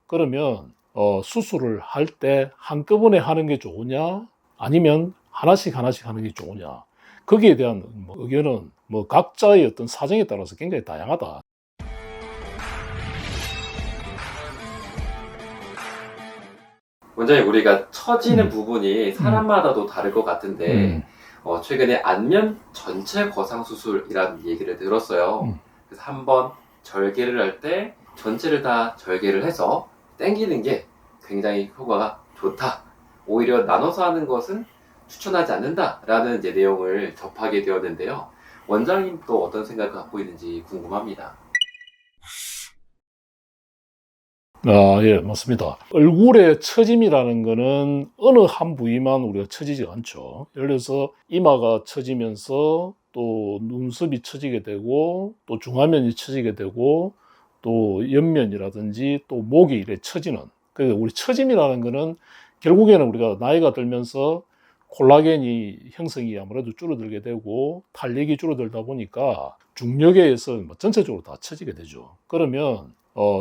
그러면 수술을 할 때 한꺼번에 하는 게 좋으냐 아니면 하나씩 하는 게 좋으냐, 거기에 대한 의견은 각자의 어떤 사정에 따라서 굉장히 다양하다. 원장님, 우리가 처지는 부분이 사람마다도 다를 것 같은데 최근에 안면 전체 거상 수술이라는 얘기를 들었어요. 그래서 한번 절개를 할 때 전체를 다 절개를 해서 당기는 게 굉장히 효과가 좋다, 오히려 나눠서 하는 것은 추천하지 않는다라는 이제 내용을 접하게 되었는데요. 원장님 또 어떤 생각을 갖고 있는지 궁금합니다. 예, 맞습니다. 얼굴의 처짐이라는 거는 어느 한 부위만 우리가 처지지 않죠. 예를 들어서 이마가 처지면서 또 눈썹이 처지게 되고 또 중안면이 처지게 되고 또 옆면이라든지 또 목이 이렇게 처지는, 그래서 우리 처짐이라는 거는 결국에는 우리가 나이가 들면서 콜라겐이 형성이 아무래도 줄어들게 되고 탄력이 줄어들다 보니까 중력에 의해서 전체적으로 다 처지게 되죠. 그러면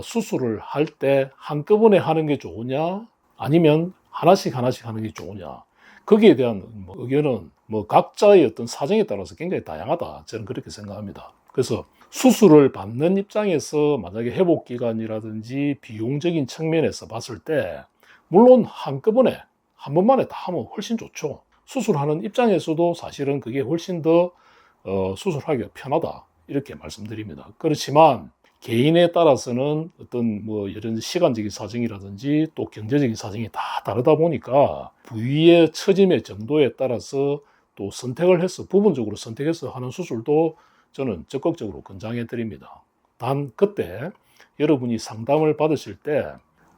수술을 할 때 한꺼번에 하는 게 좋으냐 아니면 하나씩 하는 게 좋으냐, 거기에 대한 의견은 각자의 어떤 사정에 따라서 굉장히 다양하다, 저는 그렇게 생각합니다. 그래서 수술을 받는 입장에서 만약에 회복기간이라든지 비용적인 측면에서 봤을 때 물론 한꺼번에 한 번만에 다 하면 훨씬 좋죠. 수술하는 입장에서도 사실은 그게 훨씬 더 수술하기가 편하다, 이렇게 말씀드립니다. 그렇지만 개인에 따라서는 어떤 이런 시간적인 사정이라든지 또 경제적인 사정이 다 다르다 보니까 부위의 처짐의 정도에 따라서 또 선택을 해서 부분적으로 선택해서 하는 수술도 저는 적극적으로 권장해 드립니다. 단 그때 여러분이 상담을 받으실 때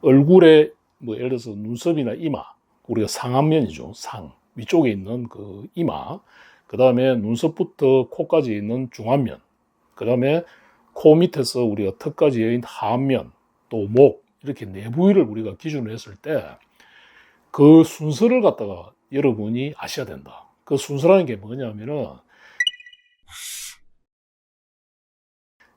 얼굴에 예를 들어서 눈썹이나 이마, 우리가 상안면이죠. 상 위쪽에 있는 그 이마, 그 다음에 눈썹부터 코까지 있는 중안면, 그 다음에 코 밑에서 우리가 턱까지 있는 하안면, 또 목, 이렇게 네 부위를 우리가 기준으로 했을 때 그 순서를 갖다가 여러분이 아셔야 된다. 그 순서라는 게 뭐냐면은,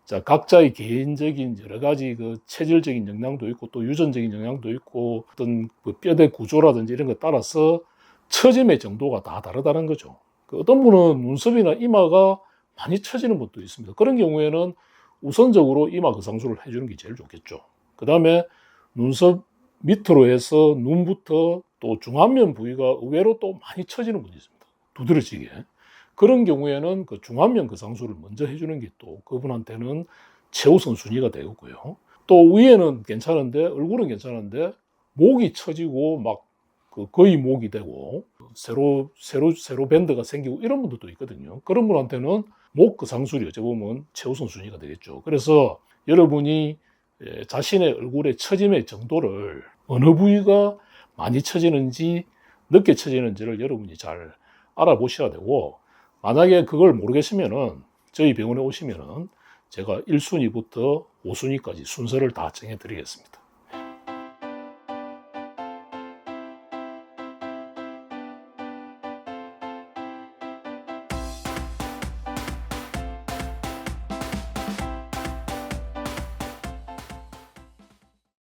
자, 각자의 개인적인 여러 가지 그 체질적인 영향도 있고 또 유전적인 영향도 있고 어떤 그 뼈대 구조라든지 이런 것 따라서 처짐의 정도가 다 다르다는 거죠. 어떤 분은 눈썹이나 이마가 많이 처지는 분도 있습니다. 그런 경우에는 우선적으로 이마 거상술을 해주는 게 제일 좋겠죠. 그 다음에 눈썹 밑으로 해서 눈부터 또 중안면 부위가 의외로 또 많이 처지는 분이 있습니다. 두드러지게. 그런 경우에는 그 중안면 거상술을 먼저 해주는 게 또 그분한테는 최우선 순위가 되고요. 또 위에는 괜찮은데 얼굴은 괜찮은데 목이 처지고 막 거의 목이 되고 세로 밴드가 생기고 이런 분들도 있거든요. 그런 분한테는 목 거상술이 어찌 보면 최우선 순위가 되겠죠. 그래서 여러분이 자신의 얼굴의 처짐의 정도를 어느 부위가 많이 처지는지 늦게 처지는지를 여러분이 잘 알아보셔야 되고, 만약에 그걸 모르겠으면은 저희 병원에 오시면은 제가 1순위부터 5순위까지 순서를 다 정해 드리겠습니다.